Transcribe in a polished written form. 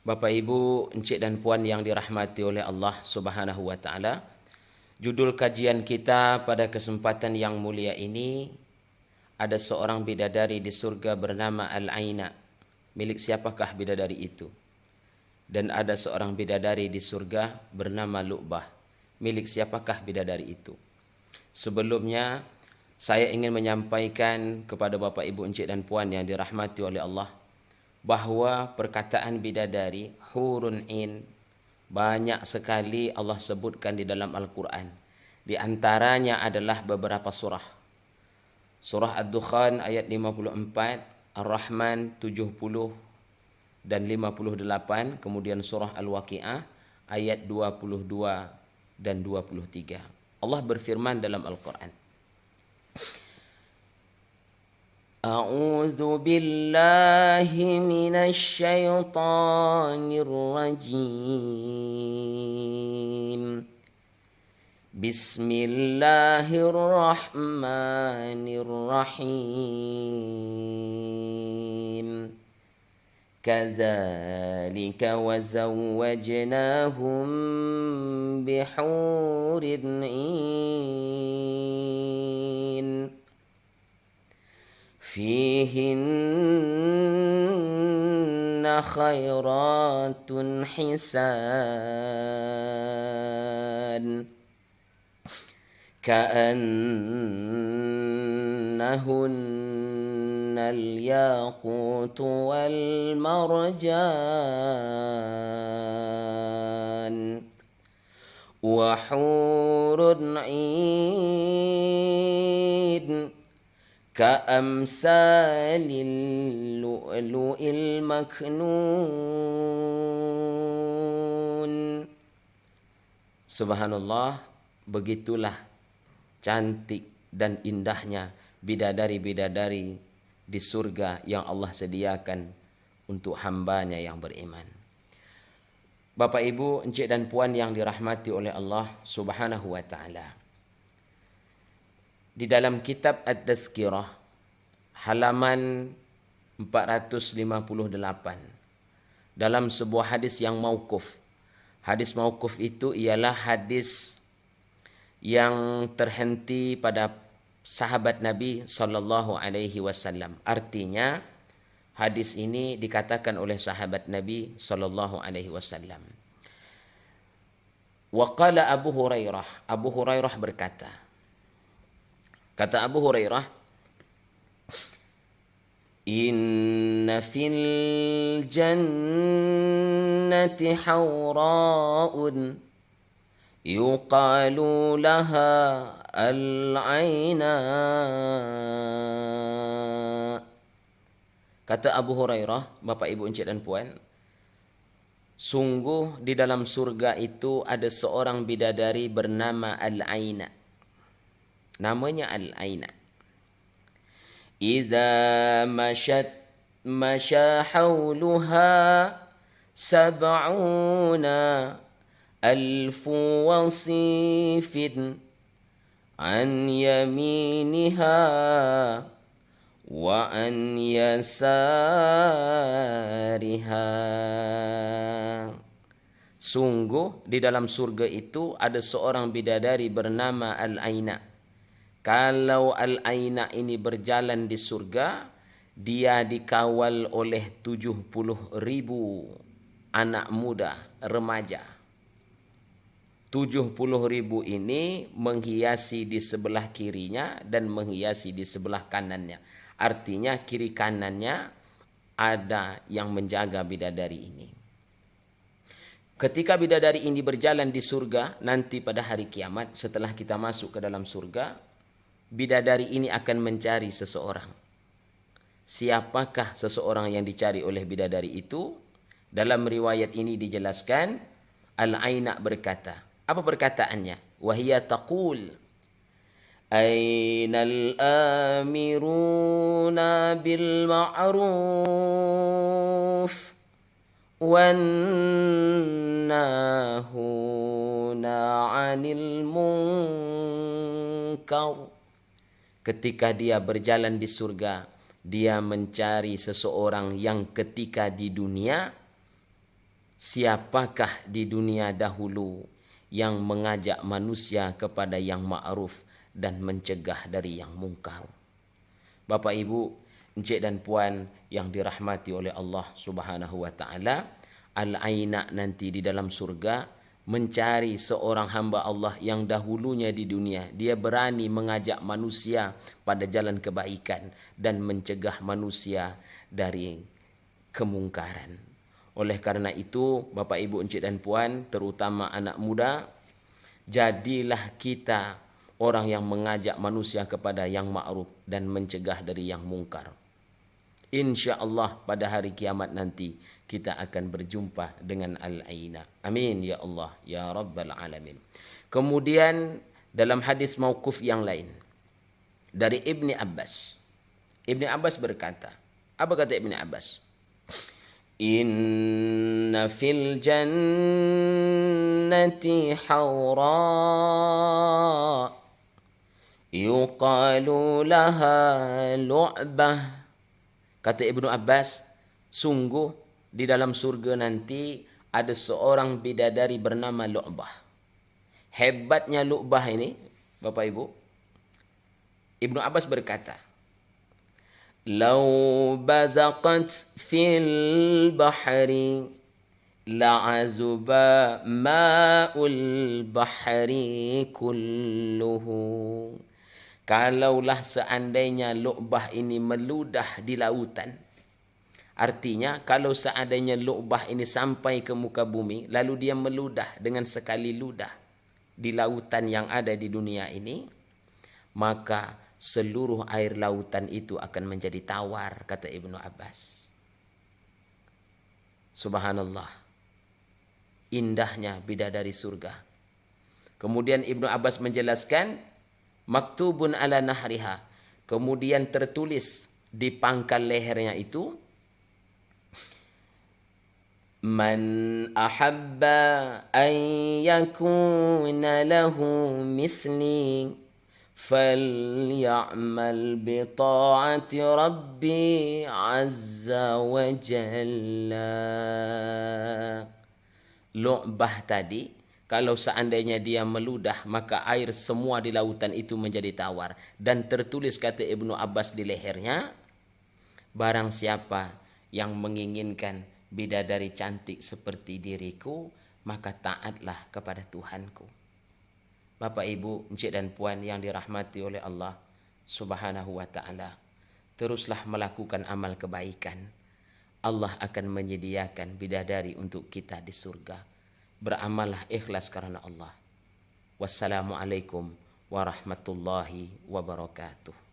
Bapak Ibu, Encik dan Puan yang dirahmati oleh Allah Subhanahu wa taala. Judul kajian kita pada kesempatan yang mulia ini, ada seorang bidadari di surga bernama Al-Aina. Milik siapakah bidadari itu? Dan ada seorang bidadari di surga bernama Lu'bah. Milik siapakah bidadari itu? Sebelumnya, saya ingin menyampaikan kepada Bapak Ibu, Encik dan Puan yang dirahmati oleh Allah, bahwa perkataan bidadari, hurun in, banyak sekali Allah sebutkan di dalam Al-Quran. Di antaranya adalah beberapa surah. Surah Ad-Dukhan ayat 54, Ar-Rahman 70 dan 58, kemudian surah Al-Waqi'ah ayat 22 dan 23. Allah berfirman dalam Al-Quran, A'udzu billahi minasy syaithanir rajim. Bismillahirrahmanirrahim. Kadzalika wa zawwajnahum bihurin 'ain. فيهن خيرات حسان كأنهن الياقوت والمرجان وحور عين كأمثال اللؤلؤ المكنون. Subhanallah, begitulah cantik dan indahnya bidadari-bidadari di surga yang Allah sediakan untuk hambanya yang beriman. Bapak Ibu, Encik dan Puan yang dirahmati oleh Allah Subhanahu wa taala. Di dalam kitab At-Tazkirah halaman 458, dalam sebuah hadis yang mauquf. Hadis mauquf itu ialah hadis yang terhenti pada sahabat Nabi sallallahu alaihi wasallam. Artinya hadis ini dikatakan oleh sahabat Nabi sallallahu alaihi wasallam. Wa qala Abu Hurairah berkata, kata Abu Hurairah, Inna fil jannati hawra'un yuqalu laha al-aina. Kata Abu Hurairah, Bapak Ibu, Encik dan Puan, sungguh di dalam surga itu ada seorang bidadari bernama Al-Aina. Namanya Al-Aina. Iza masya hawluha sab'una alfu wasifin an yaminiha wa an yasariha. Sungguh di dalam surga itu ada seorang bidadari bernama Al-Aina. Kalau Al-Aina ini berjalan di surga, dia dikawal oleh 70.000 anak muda, remaja. 70.000 ini menghiasi di sebelah kirinya dan menghiasi di sebelah kanannya. Artinya kiri kanannya ada yang menjaga bidadari ini. Ketika bidadari ini berjalan di surga, nanti pada hari kiamat setelah kita masuk ke dalam surga, bidadari ini akan mencari seseorang. Siapakah seseorang yang dicari oleh bidadari itu? Dalam riwayat ini dijelaskan, Al-Aina berkata. Apa perkataannya? Wahia taqul, Ainal amiruna bil ma'ruf wan nahuna 'anil munkar. Ketika dia berjalan di surga, dia mencari seseorang yang ketika di dunia siapakah di dunia dahulu yang mengajak manusia kepada yang ma'ruf dan mencegah dari yang mungkar. Bapak Ibu, encik dan puan yang dirahmati oleh Allah Subhanahu wa taala, al-aina nanti di dalam surga mencari seorang hamba Allah yang dahulunya di dunia dia berani mengajak manusia pada jalan kebaikan dan mencegah manusia dari kemungkaran. Oleh karena itu, Bapak Ibu, encik dan puan, terutama anak muda, jadilah kita orang yang mengajak manusia kepada yang ma'ruf dan mencegah dari yang mungkar. Insya Allah pada hari kiamat nanti kita akan berjumpa dengan al-aina. Amin ya Allah ya Rabbal Alamin. Kemudian dalam hadis mauquf yang lain dari Ibni Abbas. Ibni Abbas berkata, apa kata Ibni Abbas? Inna fil jannati hawra yuqalu laha lu'bah. Kata Ibnu Abbas, sungguh di dalam surga nanti ada seorang bidadari bernama Lu'bah. Hebatnya Lu'bah ini, Bapak Ibu, Ibnu Abbas berkata, "Lau bazaqat fil bahri la'azuba ma'ul bahri kulluhu." Kalaulah seandainya Lu'bah ini meludah di lautan, artinya kalau seandainya Lu'bah ini sampai ke muka bumi, lalu dia meludah dengan sekali ludah di lautan yang ada di dunia ini, maka seluruh air lautan itu akan menjadi tawar, kata Ibnu Abbas. Subhanallah, indahnya bidadari surga. Kemudian Ibnu Abbas menjelaskan, maktubun ala nahriha, kemudian tertulis di pangkal lehernya itu, man ahabba an yakuna lahu misli faly'amal bi ta'ati rabbi azza wa jalla. Lu'bah tadi, kalau seandainya dia meludah, maka air semua di lautan itu menjadi tawar. Dan tertulis kata Ibnu Abbas di lehernya, barang siapa yang menginginkan bidadari cantik seperti diriku, maka taatlah kepada Tuhanku. Bapak Ibu, encik dan puan yang dirahmati oleh Allah Subhanahu wa taala, teruslah melakukan amal kebaikan. Allah akan menyediakan bidadari untuk kita di surga. Beramallah ikhlas karena Allah. Wassalamualaikum warahmatullahi wabarakatuh.